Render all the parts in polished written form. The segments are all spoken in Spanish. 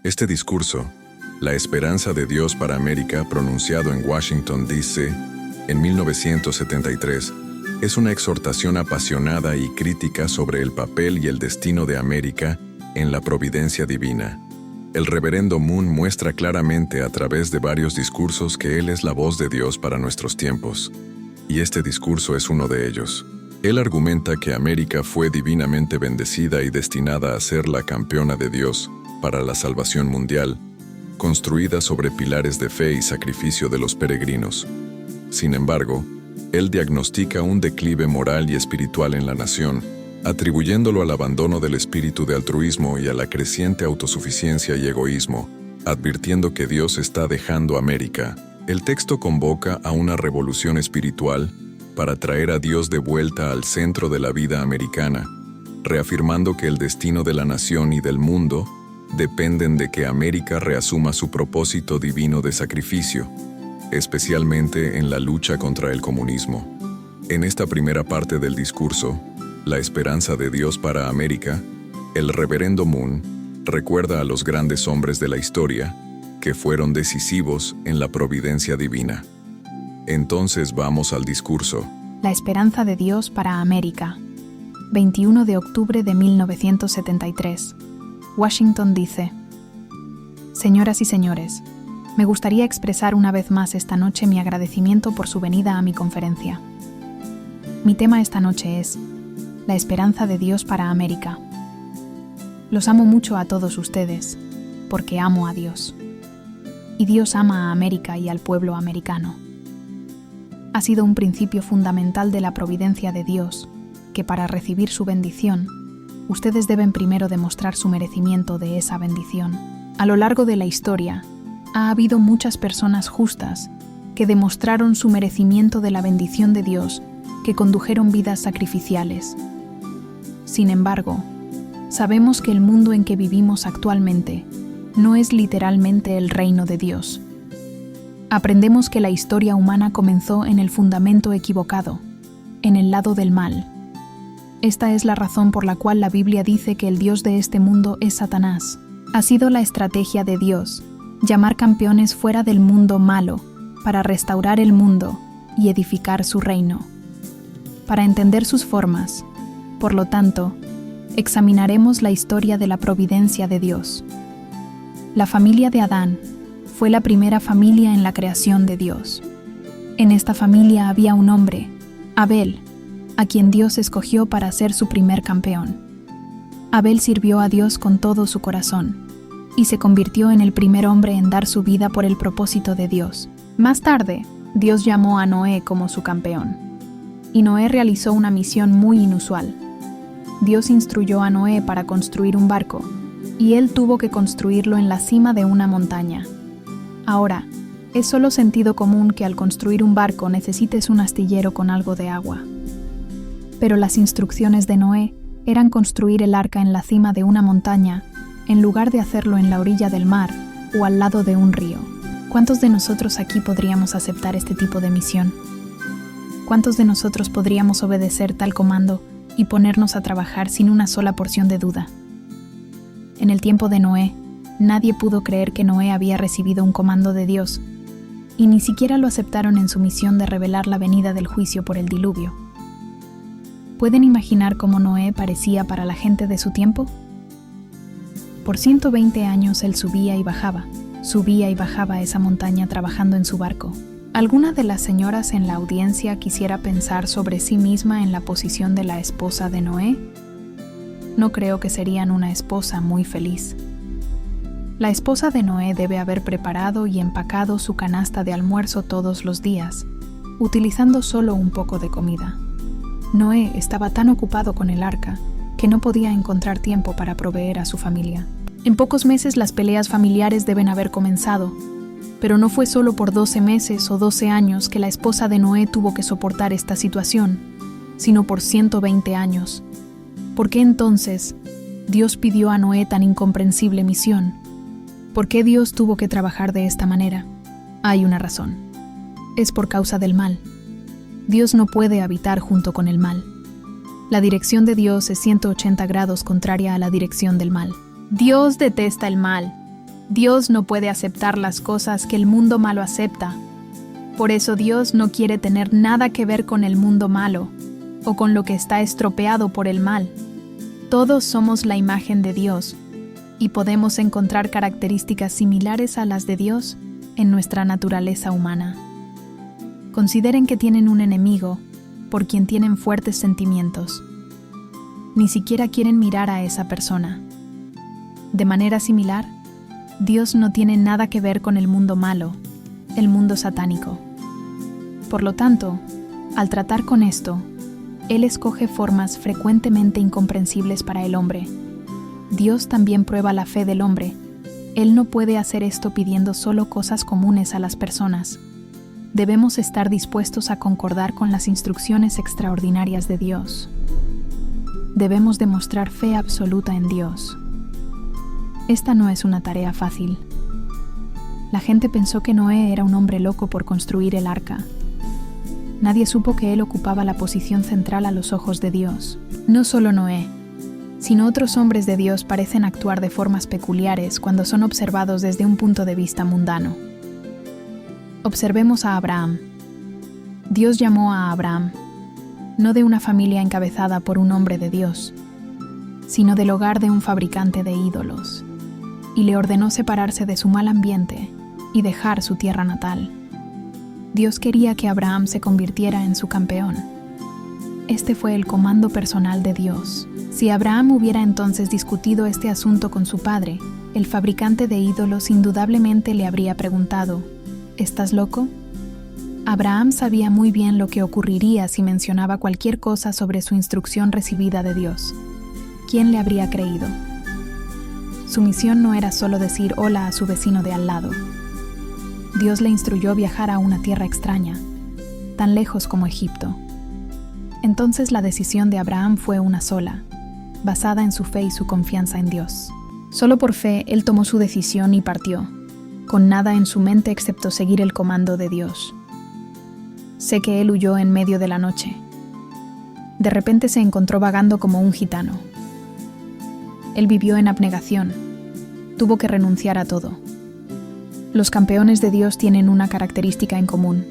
Este discurso, La esperanza de Dios para América, pronunciado en Washington, D.C., en 1973, es una exhortación apasionada y crítica sobre el papel y el destino de América en la providencia divina. El reverendo Moon muestra claramente a través de varios discursos que él es la voz de Dios para nuestros tiempos, y este discurso es uno de ellos. Él argumenta que América fue divinamente bendecida y destinada a ser la campeona de Dios para la salvación mundial, construida sobre pilares de fe y sacrificio de los peregrinos. Sin embargo, él diagnostica un declive moral y espiritual en la nación, atribuyéndolo al abandono del espíritu de altruismo y a la creciente autosuficiencia y egoísmo, advirtiendo que Dios está dejando América. El texto convoca a una revolución espiritual para traer a Dios de vuelta al centro de la vida americana, reafirmando que el destino de la nación y del mundo dependen de que América reasuma su propósito divino de sacrificio, especialmente en la lucha contra el comunismo. En esta primera parte del discurso, La esperanza de Dios para América, el reverendo Moon recuerda a los grandes hombres de la historia que fueron decisivos en la providencia divina. Entonces vamos al discurso. La esperanza de Dios para América, 21 de octubre de 1973. Washington dice: Señoras y señores, me gustaría expresar una vez más esta noche mi agradecimiento por su venida a mi conferencia. Mi tema esta noche es La esperanza de Dios para América. Los amo mucho a todos ustedes, porque amo a Dios. Y Dios ama a América y al pueblo americano. Ha sido un principio fundamental de la providencia de Dios, que para recibir su bendición, ustedes deben primero demostrar su merecimiento de esa bendición. A lo largo de la historia, ha habido muchas personas justas que demostraron su merecimiento de la bendición de Dios, que condujeron vidas sacrificiales. Sin embargo, sabemos que el mundo en que vivimos actualmente no es literalmente el reino de Dios. Aprendemos que la historia humana comenzó en el fundamento equivocado, en el lado del mal. Esta es la razón por la cual la Biblia dice que el Dios de este mundo es Satanás. Ha sido la estrategia de Dios llamar campeones fuera del mundo malo para restaurar el mundo y edificar su reino. Para entender sus formas, por lo tanto, examinaremos la historia de la providencia de Dios. La familia de Adán fue la primera familia en la creación de Dios. En esta familia había un hombre, Abel, a quien Dios escogió para ser su primer campeón. Abel sirvió a Dios con todo su corazón y se convirtió en el primer hombre en dar su vida por el propósito de Dios. Más tarde, Dios llamó a Noé como su campeón, y Noé realizó una misión muy inusual. Dios instruyó a Noé para construir un barco, y él tuvo que construirlo en la cima de una montaña. Ahora, es solo sentido común que al construir un barco necesites un astillero con algo de agua. Pero las instrucciones de Noé eran construir el arca en la cima de una montaña, en lugar de hacerlo en la orilla del mar o al lado de un río. ¿Cuántos de nosotros aquí podríamos aceptar este tipo de misión? ¿Cuántos de nosotros podríamos obedecer tal comando y ponernos a trabajar sin una sola porción de duda? En el tiempo de Noé, nadie pudo creer que Noé había recibido un comando de Dios, y ni siquiera lo aceptaron en su misión de revelar la venida del juicio por el diluvio. ¿Pueden imaginar cómo Noé parecía para la gente de su tiempo? Por 120 años él subía y bajaba esa montaña trabajando en su barco. ¿Alguna de las señoras en la audiencia quisiera pensar sobre sí misma en la posición de la esposa de Noé? No creo que serían una esposa muy feliz. La esposa de Noé debe haber preparado y empacado su canasta de almuerzo todos los días, utilizando solo un poco de comida. Noé estaba tan ocupado con el arca que no podía encontrar tiempo para proveer a su familia. En pocos meses las peleas familiares deben haber comenzado, pero no fue solo por 12 meses o 12 años que la esposa de Noé tuvo que soportar esta situación, sino por 120 años. ¿Por qué entonces Dios pidió a Noé tan incomprensible misión? ¿Por qué Dios tuvo que trabajar de esta manera? Hay una razón. Es por causa del mal. Dios no puede habitar junto con el mal. La dirección de Dios es 180 grados contraria a la dirección del mal. Dios detesta el mal. Dios no puede aceptar las cosas que el mundo malo acepta. Por eso Dios no quiere tener nada que ver con el mundo malo o con lo que está estropeado por el mal. Todos somos la imagen de Dios y podemos encontrar características similares a las de Dios en nuestra naturaleza humana. Consideren que tienen un enemigo por quien tienen fuertes sentimientos. Ni siquiera quieren mirar a esa persona. De manera similar, Dios no tiene nada que ver con el mundo malo, el mundo satánico. Por lo tanto, al tratar con esto, Él escoge formas frecuentemente incomprensibles para el hombre. Dios también prueba la fe del hombre. Él no puede hacer esto pidiendo solo cosas comunes a las personas. Debemos estar dispuestos a concordar con las instrucciones extraordinarias de Dios. Debemos demostrar fe absoluta en Dios. Esta no es una tarea fácil. La gente pensó que Noé era un hombre loco por construir el arca. Nadie supo que él ocupaba la posición central a los ojos de Dios. No solo Noé, sino otros hombres de Dios parecen actuar de formas peculiares cuando son observados desde un punto de vista mundano. Observemos a Abraham. Dios llamó a Abraham, no de una familia encabezada por un hombre de Dios, sino del hogar de un fabricante de ídolos, y le ordenó separarse de su mal ambiente y dejar su tierra natal. Dios quería que Abraham se convirtiera en su campeón. Este fue el comando personal de Dios. Si Abraham hubiera entonces discutido este asunto con su padre, el fabricante de ídolos indudablemente le habría preguntado: ¿estás loco? Abraham sabía muy bien lo que ocurriría si mencionaba cualquier cosa sobre su instrucción recibida de Dios. ¿Quién le habría creído? Su misión no era solo decir hola a su vecino de al lado. Dios le instruyó viajar a una tierra extraña, tan lejos como Egipto. Entonces la decisión de Abraham fue una sola, basada en su fe y su confianza en Dios. Solo por fe él tomó su decisión y partió, con nada en su mente excepto seguir el comando de Dios. Sé que él huyó en medio de la noche. De repente se encontró vagando como un gitano. Él vivió en abnegación. Tuvo que renunciar a todo. Los campeones de Dios tienen una característica en común.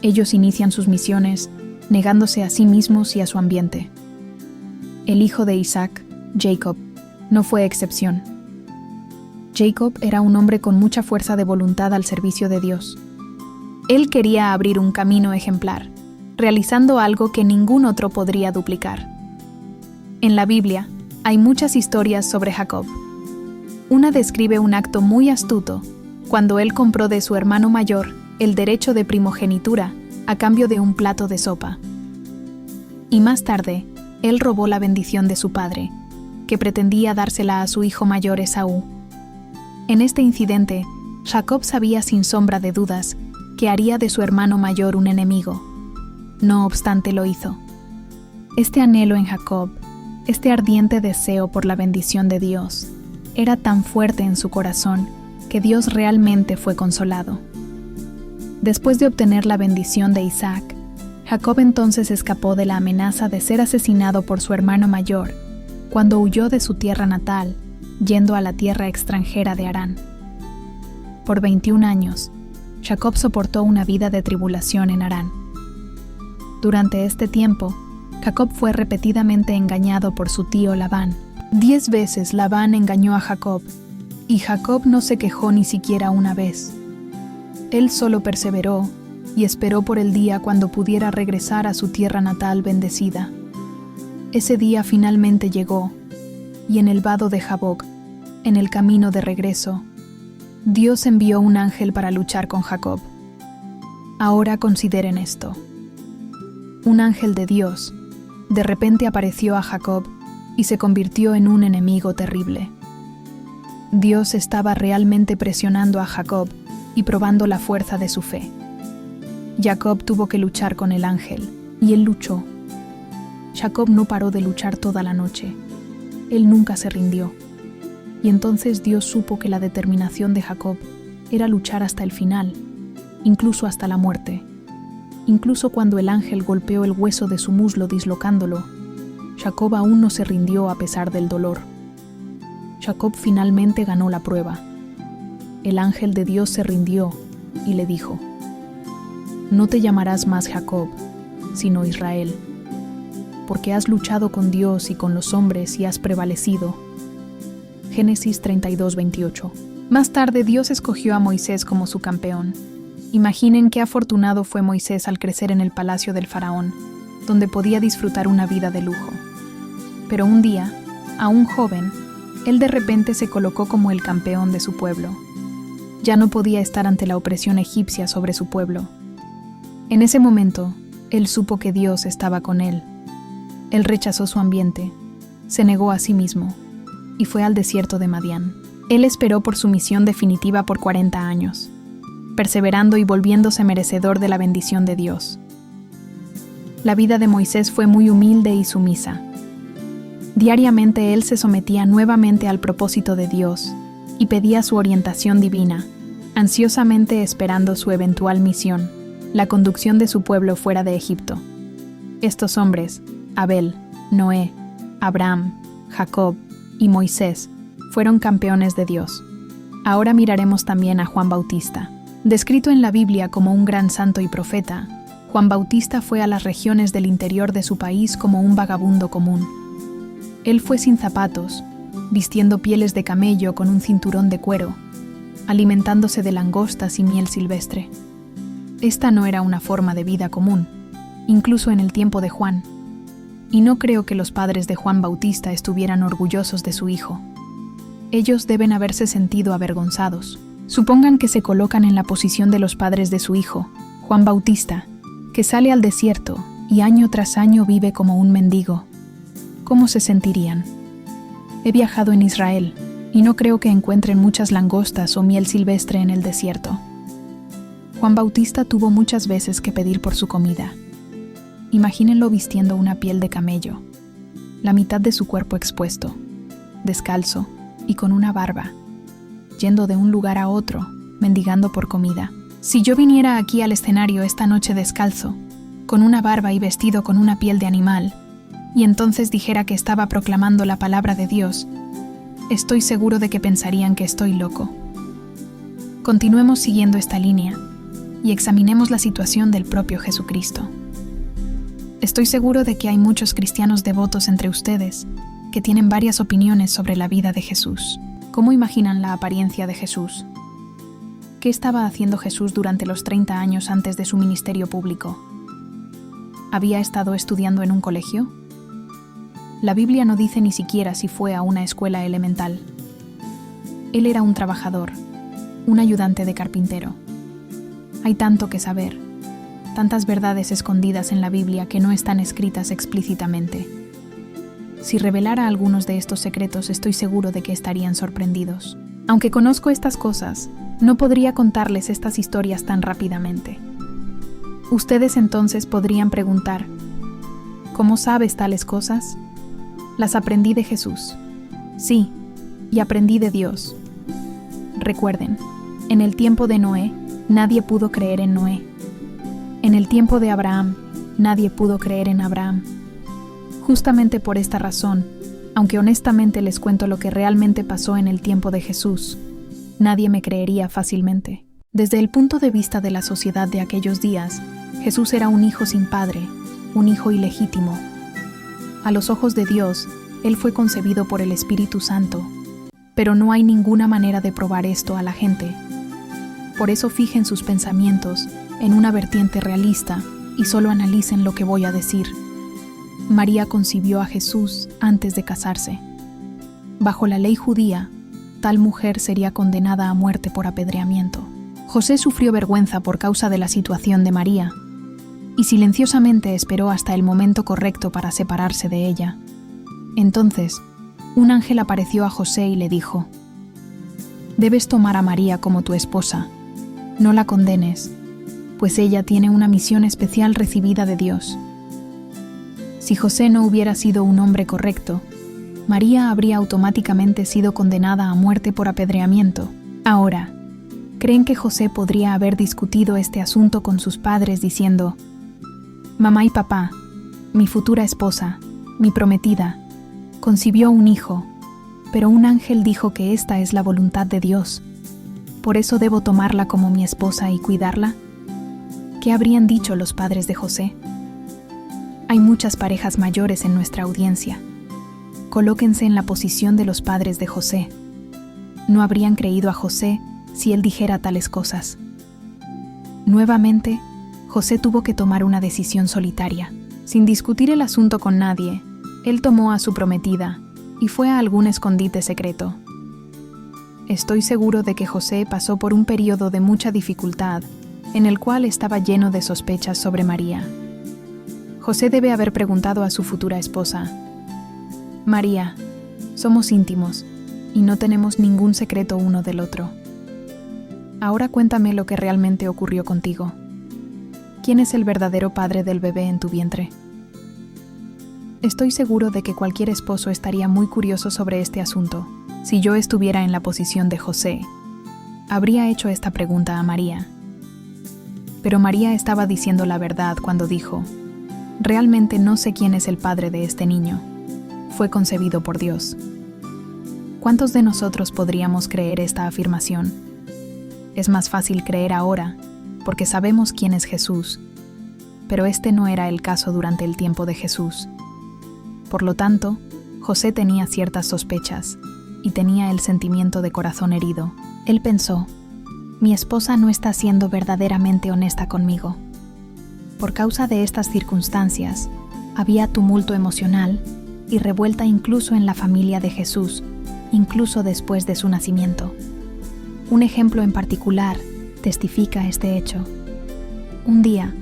Ellos inician sus misiones negándose a sí mismos y a su ambiente. El hijo de Isaac, Jacob, no fue excepción. Jacob era un hombre con mucha fuerza de voluntad al servicio de Dios. Él quería abrir un camino ejemplar, realizando algo que ningún otro podría duplicar. En la Biblia, hay muchas historias sobre Jacob. Una describe un acto muy astuto, cuando él compró de su hermano mayor el derecho de primogenitura a cambio de un plato de sopa. Y más tarde, él robó la bendición de su padre, que pretendía dársela a su hijo mayor Esaú. En este incidente, Jacob sabía sin sombra de dudas que haría de su hermano mayor un enemigo. No obstante lo hizo. Este anhelo en Jacob, este ardiente deseo por la bendición de Dios, era tan fuerte en su corazón que Dios realmente fue consolado. Después de obtener la bendición de Isaac, Jacob entonces escapó de la amenaza de ser asesinado por su hermano mayor, cuando huyó de su tierra natal, yendo a la tierra extranjera de Harán. Por 21 años, Jacob soportó una vida de tribulación en Harán. Durante este tiempo, Jacob fue repetidamente engañado por su tío Labán. 10 veces Labán engañó a Jacob, y Jacob no se quejó ni siquiera una vez. Él solo perseveró y esperó por el día cuando pudiera regresar a su tierra natal bendecida. Ese día finalmente llegó, y en el vado de Jaboc, en el camino de regreso, Dios envió un ángel para luchar con Jacob. Ahora consideren esto. Un ángel de Dios de repente apareció a Jacob y se convirtió en un enemigo terrible. Dios estaba realmente presionando a Jacob y probando la fuerza de su fe. Jacob tuvo que luchar con el ángel, y él luchó. Jacob no paró de luchar toda la noche. Él nunca se rindió. Y entonces Dios supo que la determinación de Jacob era luchar hasta el final, incluso hasta la muerte. Incluso cuando el ángel golpeó el hueso de su muslo dislocándolo, Jacob aún no se rindió a pesar del dolor. Jacob finalmente ganó la prueba. el ángel de Dios se rindió y le dijo: No te llamarás más Jacob, sino Israel, porque has luchado con Dios y con los hombres y has prevalecido. Génesis 32:28. Más tarde Dios escogió a Moisés como su campeón. Imaginen qué afortunado fue Moisés al crecer en el palacio del faraón, donde podía disfrutar una vida de lujo. Pero un día, aún joven, él de repente se colocó como el campeón de su pueblo. Ya no podía estar ante la opresión egipcia sobre su pueblo. En ese momento, él supo que Dios estaba con él. Él rechazó su ambiente, se negó a sí mismo y fue al desierto de Madián. Él esperó por su misión definitiva por 40 años, perseverando y volviéndose merecedor de la bendición de Dios. La vida de Moisés fue muy humilde y sumisa. Diariamente él se sometía nuevamente al propósito de Dios y pedía su orientación divina, ansiosamente esperando su eventual misión, la conducción de su pueblo fuera de Egipto. Estos hombres, Abel, Noé, Abraham, Jacob y Moisés, fueron campeones de Dios. Ahora miraremos también a Juan Bautista. Descrito en la Biblia como un gran santo y profeta, Juan Bautista fue a las regiones del interior de su país como un vagabundo común. Él fue sin zapatos, vistiendo pieles de camello con un cinturón de cuero, alimentándose de langostas y miel silvestre. Esta no era una forma de vida común, incluso en el tiempo de Juan. Y no creo que los padres de Juan Bautista estuvieran orgullosos de su hijo. Ellos deben haberse sentido avergonzados. Supongan que se colocan en la posición de los padres de su hijo, Juan Bautista, que sale al desierto y año tras año vive como un mendigo. ¿Cómo se sentirían? He viajado en Israel y no creo que encuentren muchas langostas o miel silvestre en el desierto. Juan Bautista tuvo muchas veces que pedir por su comida. Imagínenlo vistiendo una piel de camello, la mitad de su cuerpo expuesto, descalzo y con una barba, yendo de un lugar a otro, mendigando por comida. Si yo viniera aquí al escenario esta noche descalzo, con una barba y vestido con una piel de animal, y entonces dijera que estaba proclamando la palabra de Dios, estoy seguro de que pensarían que estoy loco. Continuemos siguiendo esta línea y examinemos la situación del propio Jesucristo. Estoy seguro de que hay muchos cristianos devotos entre ustedes que tienen varias opiniones sobre la vida de Jesús. ¿Cómo imaginan la apariencia de Jesús? ¿Qué estaba haciendo Jesús durante los 30 años antes de su ministerio público? ¿Había estado estudiando en un colegio? La Biblia no dice ni siquiera si fue a una escuela elemental. Él era un trabajador, un ayudante de carpintero. Hay tanto que saber, tantas verdades escondidas en la Biblia que no están escritas explícitamente. Si revelara algunos de estos secretos, estoy seguro de que estarían sorprendidos. Aunque conozco estas cosas, no podría contarles estas historias tan rápidamente. Ustedes entonces podrían preguntar, ¿cómo sabes tales cosas? Las aprendí de Jesús. Sí, y aprendí de Dios. Recuerden, en el tiempo de Noé, nadie pudo creer en Noé. En el tiempo de Abraham, nadie pudo creer en Abraham. Justamente por esta razón, aunque honestamente les cuento lo que realmente pasó en el tiempo de Jesús, nadie me creería fácilmente. Desde el punto de vista de la sociedad de aquellos días, Jesús era un hijo sin padre, un hijo ilegítimo. A los ojos de Dios, él fue concebido por el Espíritu Santo, pero no hay ninguna manera de probar esto a la gente. Por eso fijen sus pensamientos en una vertiente realista y solo analicen lo que voy a decir. María concibió a Jesús antes de casarse. Bajo la ley judía, tal mujer sería condenada a muerte por apedreamiento. José sufrió vergüenza por causa de la situación de María, y silenciosamente esperó hasta el momento correcto para separarse de ella. Entonces, un ángel apareció a José y le dijo: «Debes tomar a María como tu esposa. No la condenes, pues ella tiene una misión especial recibida de Dios». Si José no hubiera sido un hombre correcto, María habría automáticamente sido condenada a muerte por apedreamiento. Ahora, ¿creen que José podría haber discutido este asunto con sus padres diciendo: «Mamá y papá, mi futura esposa, mi prometida, concibió un hijo, pero un ángel dijo que esta es la voluntad de Dios»? ¿Por eso debo tomarla como mi esposa y cuidarla? ¿Qué habrían dicho los padres de José? Hay muchas parejas mayores en nuestra audiencia. Colóquense en la posición de los padres de José. No habrían creído a José si él dijera tales cosas. Nuevamente, José tuvo que tomar una decisión solitaria. Sin discutir el asunto con nadie, él tomó a su prometida y fue a algún escondite secreto. Estoy seguro de que José pasó por un período de mucha dificultad, en el cual estaba lleno de sospechas sobre María. José debe haber preguntado a su futura esposa: María, somos íntimos y no tenemos ningún secreto uno del otro. Ahora cuéntame lo que realmente ocurrió contigo. ¿Quién es el verdadero padre del bebé en tu vientre? Estoy seguro de que cualquier esposo estaría muy curioso sobre este asunto. Si yo estuviera en la posición de José, habría hecho esta pregunta a María. Pero María estaba diciendo la verdad cuando dijo: realmente no sé quién es el padre de este niño. Fue concebido por Dios. ¿Cuántos de nosotros podríamos creer esta afirmación? Es más fácil creer ahora, porque sabemos quién es Jesús, pero este no era el caso durante el tiempo de Jesús. Por lo tanto, José tenía ciertas sospechas y tenía el sentimiento de corazón herido. Él pensó: mi esposa no está siendo verdaderamente honesta conmigo. Por causa de estas circunstancias, había tumulto emocional y revuelta incluso en la familia de Jesús, incluso después de su nacimiento. Un ejemplo en particular testifica este hecho. Un día,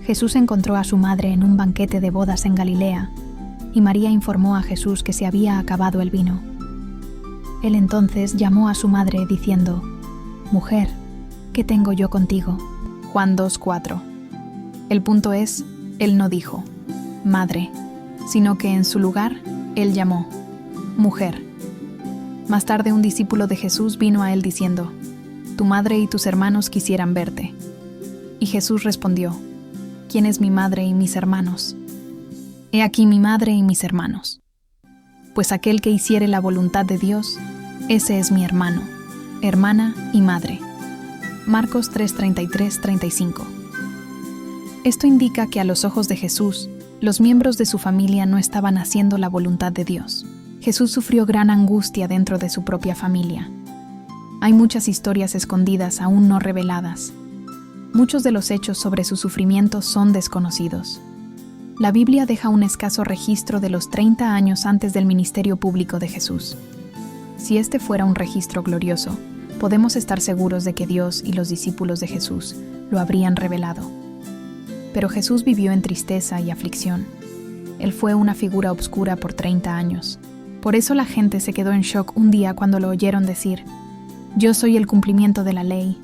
Jesús encontró a su madre en un banquete de bodas en Galilea, y María informó a Jesús que se había acabado el vino. Él entonces llamó a su madre diciendo: «Mujer, ¿qué tengo yo contigo?». Juan 2:4. El punto es, él no dijo «madre», sino que en su lugar, él llamó «mujer». Más tarde un discípulo de Jesús vino a él diciendo: «Tu madre y tus hermanos quisieran verte». Y Jesús respondió: «¿Quién es mi madre y mis hermanos? He aquí mi madre y mis hermanos. Pues aquel que hiciere la voluntad de Dios, ese es mi hermano, hermana y madre». Marcos 3:33-35. Esto indica que a los ojos de Jesús, los miembros de su familia no estaban haciendo la voluntad de Dios. Jesús sufrió gran angustia dentro de su propia familia. Hay muchas historias escondidas aún no reveladas. Muchos de los hechos sobre su sufrimiento son desconocidos. La Biblia deja un escaso registro de los 30 años antes del ministerio público de Jesús. Si este fuera un registro glorioso, podemos estar seguros de que Dios y los discípulos de Jesús lo habrían revelado. Pero Jesús vivió en tristeza y aflicción. Él fue una figura obscura por 30 años. Por eso la gente se quedó en shock un día cuando lo oyeron decir: «Yo soy el cumplimiento de la ley»,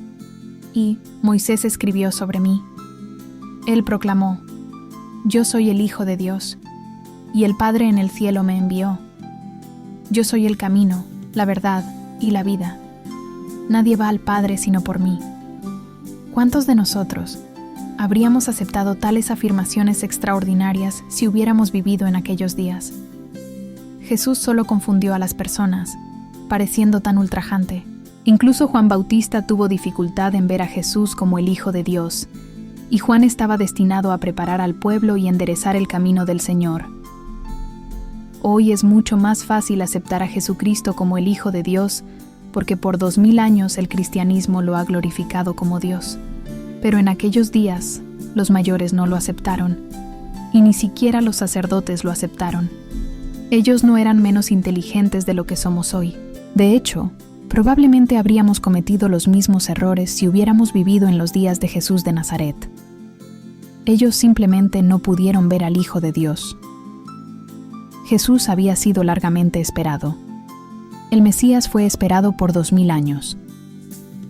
y «Moisés escribió sobre mí». Él proclamó: «Yo soy el Hijo de Dios, y el Padre en el cielo me envió. Yo soy el camino, la verdad y la vida. Nadie va al Padre sino por mí». ¿Cuántos de nosotros habríamos aceptado tales afirmaciones extraordinarias si hubiéramos vivido en aquellos días? Jesús solo confundió a las personas, pareciendo tan ultrajante. Incluso Juan Bautista tuvo dificultad en ver a Jesús como el Hijo de Dios, y Juan estaba destinado a preparar al pueblo y enderezar el camino del Señor. Hoy es mucho más fácil aceptar a Jesucristo como el Hijo de Dios, porque por 2000 años el cristianismo lo ha glorificado como Dios. Pero en aquellos días, los mayores no lo aceptaron, y ni siquiera los sacerdotes lo aceptaron. Ellos no eran menos inteligentes de lo que somos hoy. De hecho, probablemente habríamos cometido los mismos errores si hubiéramos vivido en los días de Jesús de Nazaret. Ellos simplemente no pudieron ver al Hijo de Dios. Jesús había sido largamente esperado. El Mesías fue esperado por 2000 años.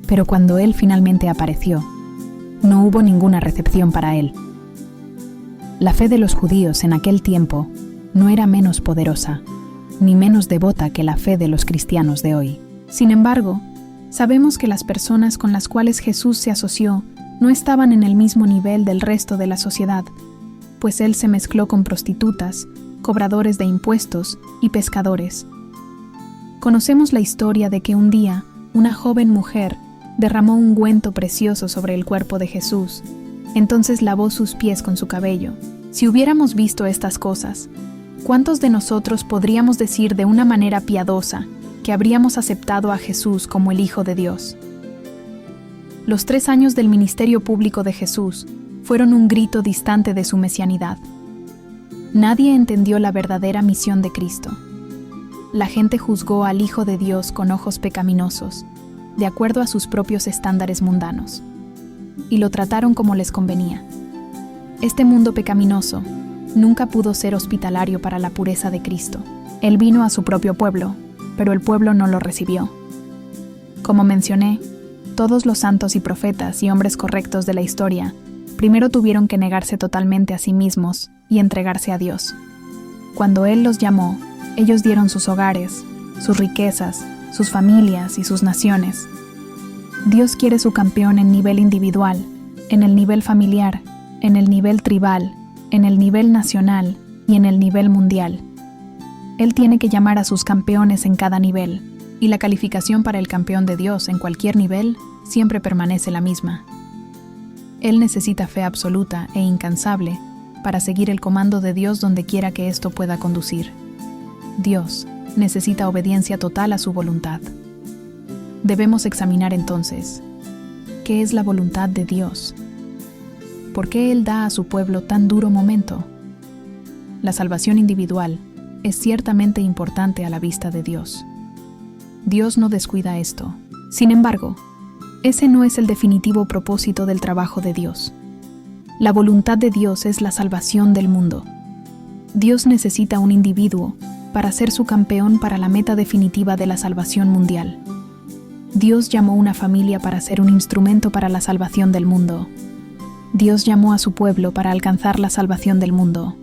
Pero cuando Él finalmente apareció, no hubo ninguna recepción para Él. La fe de los judíos en aquel tiempo no era menos poderosa, ni menos devota que la fe de los cristianos de hoy. Sin embargo, sabemos que las personas con las cuales Jesús se asoció no estaban en el mismo nivel del resto de la sociedad, pues Él se mezcló con prostitutas, cobradores de impuestos y pescadores. Conocemos la historia de que un día una joven mujer derramó un ungüento precioso sobre el cuerpo de Jesús. Entonces lavó sus pies con su cabello. Si hubiéramos visto estas cosas, ¿cuántos de nosotros podríamos decir de una manera piadosa que habríamos aceptado a Jesús como el Hijo de Dios? Los 3 años del ministerio público de Jesús fueron un grito distante de su mesianidad. Nadie entendió la verdadera misión de Cristo. La gente juzgó al Hijo de Dios con ojos pecaminosos, de acuerdo a sus propios estándares mundanos, y lo trataron como les convenía. Este mundo pecaminoso nunca pudo ser hospitalario para la pureza de Cristo. Él vino a su propio pueblo, pero el pueblo no lo recibió. Como mencioné, todos los santos y profetas y hombres correctos de la historia primero tuvieron que negarse totalmente a sí mismos y entregarse a Dios. Cuando Él los llamó, ellos dieron sus hogares, sus riquezas, sus familias y sus naciones. Dios quiere su campeón en nivel individual, en el nivel familiar, en el nivel tribal, en el nivel nacional y en el nivel mundial. Él tiene que llamar a sus campeones en cada nivel, y la calificación para el campeón de Dios en cualquier nivel siempre permanece la misma. Él necesita fe absoluta e incansable para seguir el comando de Dios donde quiera que esto pueda conducir. Dios necesita obediencia total a su voluntad. Debemos examinar entonces, ¿qué es la voluntad de Dios? ¿Por qué Él da a su pueblo tan duro momento? La salvación individual es ciertamente importante a la vista de Dios. Dios no descuida esto. Sin embargo, ese no es el definitivo propósito del trabajo de Dios. La voluntad de Dios es la salvación del mundo. Dios necesita un individuo para ser su campeón para la meta definitiva de la salvación mundial. Dios llamó una familia para ser un instrumento para la salvación del mundo. Dios llamó a su pueblo para alcanzar la salvación del mundo.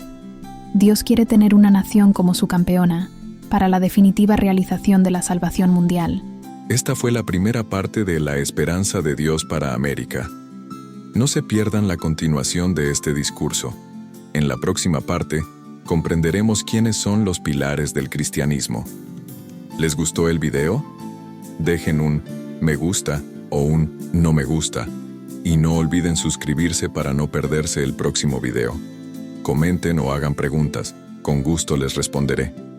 Dios quiere tener una nación como su campeona para la definitiva realización de la salvación mundial. Esta fue la primera parte de La esperanza de Dios para América. No se pierdan la continuación de este discurso. En la próxima parte, comprenderemos quiénes son los pilares del cristianismo. ¿Les gustó el video? Dejen un me gusta o un no me gusta y no olviden suscribirse para no perderse el próximo video. Comenten o hagan preguntas, con gusto les responderé.